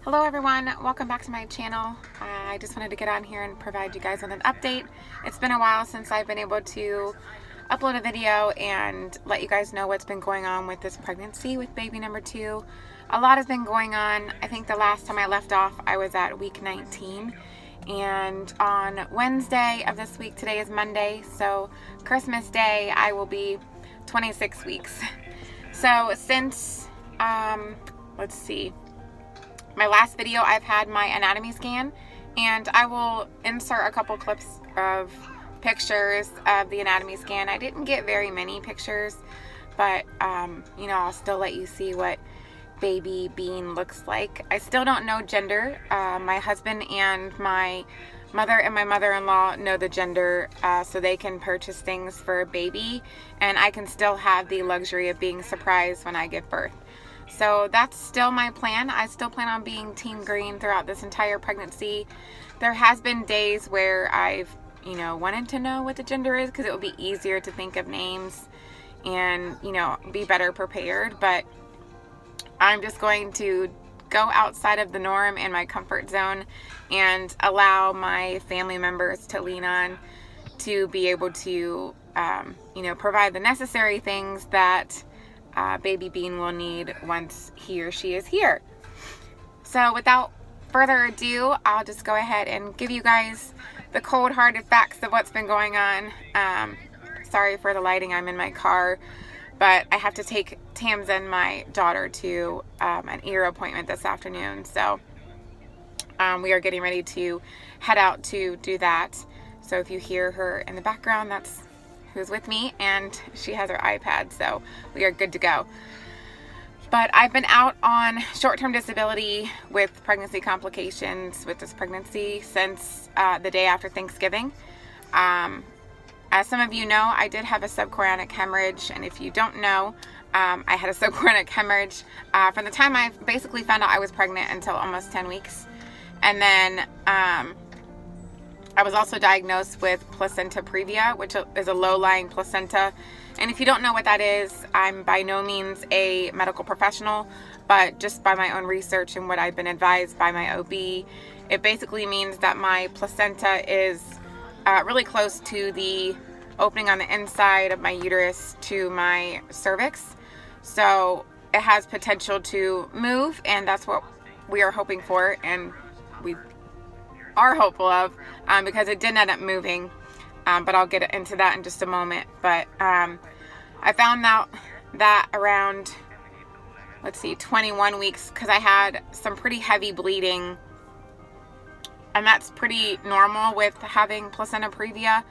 Hello everyone, welcome back to my channel. I just wanted to get on here and provide you guys with an update. It's been a while since I've been able to upload a video and let you guys know what's been going on with this pregnancy with baby number 2. A lot has been going on. I think the last time I left off I was at week 19, and on Wednesday of this week, today is Monday, so Christmas Day, I will be 26 weeks. So since, let's see, my last video, I've had my anatomy scan, and I will insert a couple clips of pictures of the anatomy scan. I didn't get very many pictures, but you know, I'll still let you see what baby Bean looks like. I still don't know gender. My husband and my mother and my mother-in-law know the gender, so they can purchase things for baby, and I can still have the luxury of being surprised when I give birth. So that's still my plan. I still plan on being team green throughout this entire pregnancy. There has been days where I've, wanted to know what the gender is because it will be easier to think of names and, be better prepared. But I'm just going to go outside of the norm and my comfort zone and allow my family members to lean on to be able to, provide the necessary things that baby Bean will need once he or she is here. So without further ado, I'll just go ahead and give you guys the cold-hearted facts of what's been going on. Sorry for the lighting, I'm in my car, but I have to take Tamsin, my daughter, to an ear appointment this afternoon. So we are getting ready to head out to do that. So if you hear her in the background, that's who's with me, and she has her iPad, so we are good to go. But I've been out on short-term disability with pregnancy complications with this pregnancy since the day after Thanksgiving. As some of you know, I did have a subchorionic hemorrhage, and if you don't know, I had a subchorionic hemorrhage from the time I basically found out I was pregnant until almost 10 weeks. And then I was also diagnosed with placenta previa, which is a low-lying placenta. And if you don't know what that is, I'm by no means a medical professional, but just by my own research and what I've been advised by my OB, it basically means that my placenta is really close to the opening on the inside of my uterus to my cervix. So it has potential to move, and that's what we are hoping for, and we are hopeful of, because it didn't end up moving, but I'll get into that in just a moment. But I found out that around, 21 weeks, because I had some pretty heavy bleeding, and that's pretty normal with having placenta previa.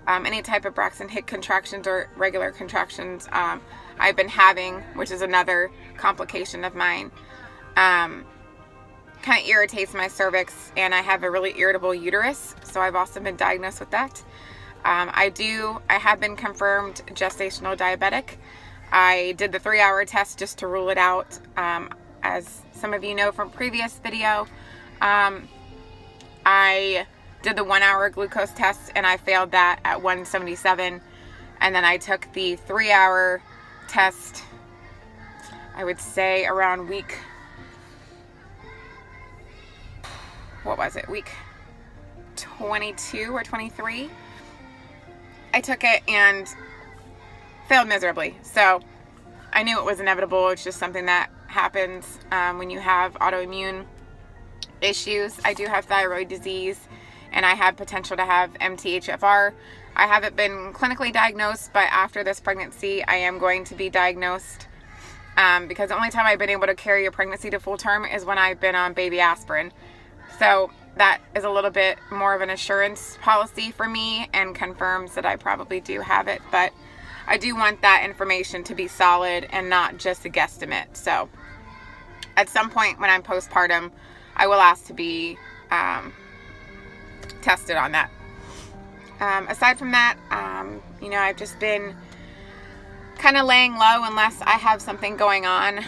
Any type of Braxton Hicks contractions or regular contractions I've been having, which is another complication of mine, kind of irritates my cervix, and I have a really irritable uterus, so I've also been diagnosed with that. I have been confirmed gestational diabetic. I did the 3-hour test just to rule it out. As some of you know from previous video, I did the 1-hour glucose test and I failed that at 177, and then I took the 3-hour test, I would say around week, week 22 or 23. I took it and failed miserably. So I knew it was inevitable. It's just something that happens when you have autoimmune issues. I do have thyroid disease, and I have potential to have MTHFR. I haven't been clinically diagnosed, but after this pregnancy, I am going to be diagnosed, because the only time I've been able to carry a pregnancy to full term is when I've been on baby aspirin. So that is a little bit more of an assurance policy for me and confirms that I probably do have it. But I do want that information to be solid and not just a guesstimate. So at some point when I'm postpartum, I will ask to be tested on that. Aside from that, I've just been kind of laying low unless I have something going on.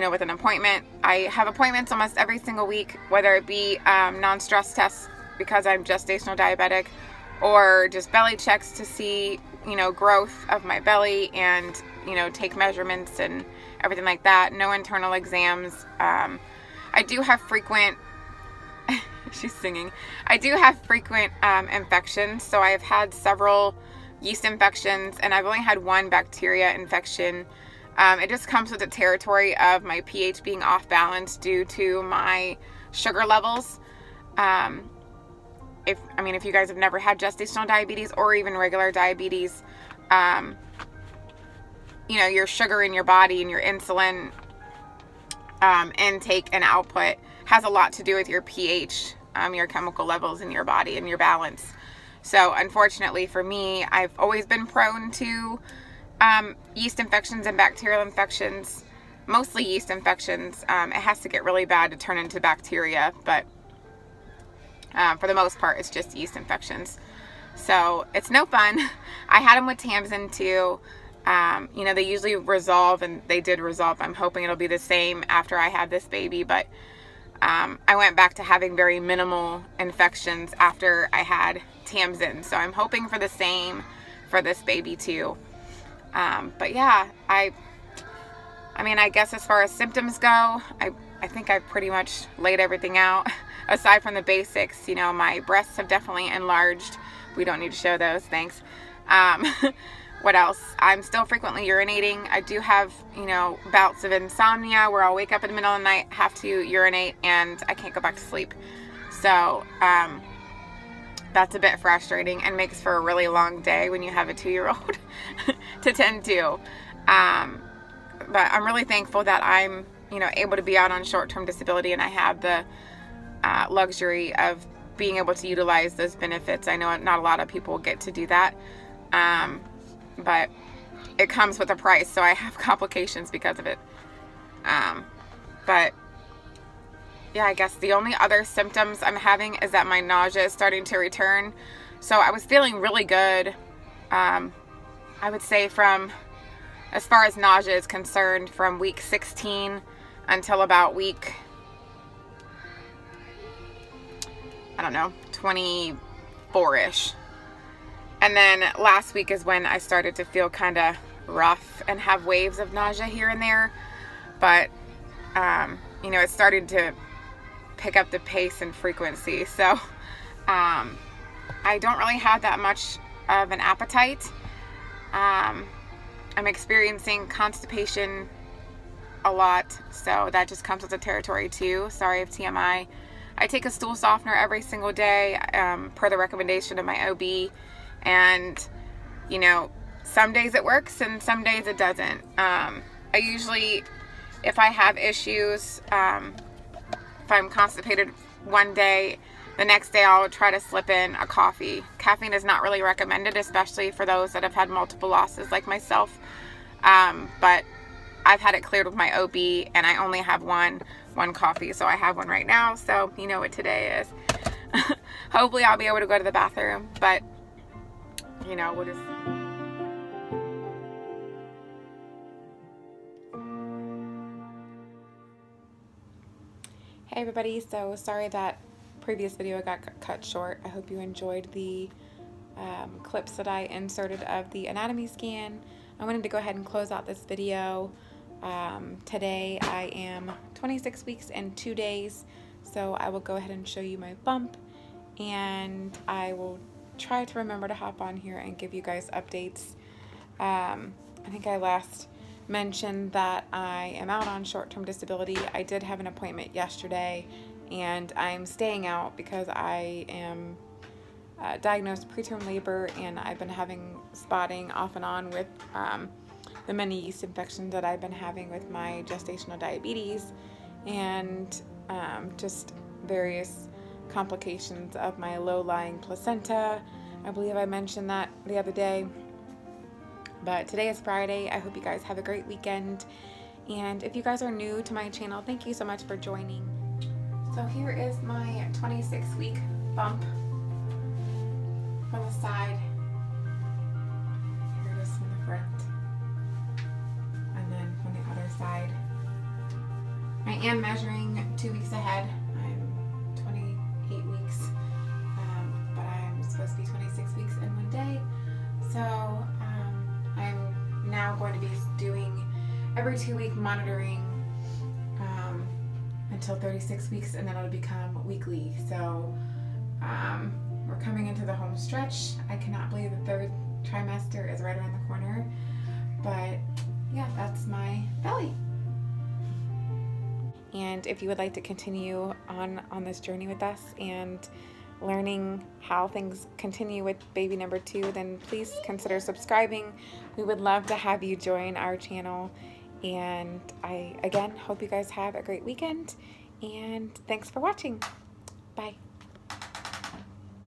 With an appointment. I have appointments almost every single week, whether it be non-stress tests because I'm gestational diabetic, or just belly checks to see, growth of my belly and, take measurements and everything like that. No internal exams. I do have frequent, she's singing, I do have frequent infections. So I've had several yeast infections, and I've only had one bacteria infection. It just comes with the territory of my pH being off balance due to my sugar levels. If you guys have never had gestational diabetes or even regular diabetes, your sugar in your body and your insulin intake and output has a lot to do with your pH, your chemical levels in your body and your balance. So unfortunately for me, I've always been prone to yeast infections and bacterial infections, mostly yeast infections. It has to get really bad to turn into bacteria, but for the most part, it's just yeast infections. So it's no fun. I had them with Tamsin too. They usually resolve, and they did resolve. I'm hoping it'll be the same after I had this baby, but I went back to having very minimal infections after I had Tamsin. So I'm hoping for the same for this baby too. But yeah, I guess as far as symptoms go, I think I've pretty much laid everything out. Aside from the basics, my breasts have definitely enlarged. We don't need to show those, thanks. What else? I'm still frequently urinating. I do have, bouts of insomnia where I'll wake up in the middle of the night, have to urinate, and I can't go back to sleep. So, that's a bit frustrating and makes for a really long day when you have a 2-year-old to tend to. But I'm really thankful that I'm, able to be out on short-term disability, and I have the luxury of being able to utilize those benefits. I know not a lot of people get to do that, but it comes with a price, so I have complications because of it. But yeah, I guess the only other symptoms I'm having is that my nausea is starting to return. So I was feeling really good, I would say, from, as far as nausea is concerned, from week 16 until about week, 24-ish. And then last week is when I started to feel kind of rough and have waves of nausea here and there. But, it started to pick up the pace and frequency. So, I don't really have that much of an appetite. I'm experiencing constipation a lot. So that just comes with the territory too. Sorry if TMI. I take a stool softener every single day, per the recommendation of my OB. And, some days it works and some days it doesn't. I usually, if I have issues, if I'm constipated one day, the next day I'll try to slip in a coffee. Caffeine is not really recommended, especially for those that have had multiple losses like myself. But I've had it cleared with my OB, and I only have one coffee, so I have one right now. So you know what today is. Hopefully I'll be able to go to the bathroom, but we'll just... Hey everybody, so sorry that previous video got cut short. I hope you enjoyed the clips that I inserted of the anatomy scan. I wanted to go ahead and close out this video. Today I am 26 weeks and 2 days, so I will go ahead and show you my bump, and I will try to remember to hop on here and give you guys updates. I think I last mentioned that I am out on short-term disability. I did have an appointment yesterday, and I'm staying out because I am diagnosed preterm labor, and I've been having spotting off and on with the many yeast infections that I've been having with my gestational diabetes, and just various complications of my low-lying placenta. I believe I mentioned that the other day. But today is Friday. I hope you guys have a great weekend. And if you guys are new to my channel, thank you so much for joining. So here is my 26-week bump from the side. Here it is from the front. And then from the other side. I am measuring 2 weeks ahead. I'm 28 weeks. But I'm supposed to be 26 weeks in 1 day. So I'm now going to be doing every 2-week monitoring, until 36 weeks, and then it'll become weekly. So we're coming into the home stretch. I cannot believe the third trimester is right around the corner, but yeah, that's my belly. And if you would like to continue on this journey with us and learning how things continue with baby number 2, then please consider subscribing. We would love to have you join our channel. And I again hope you guys have a great weekend, and thanks for watching. Bye.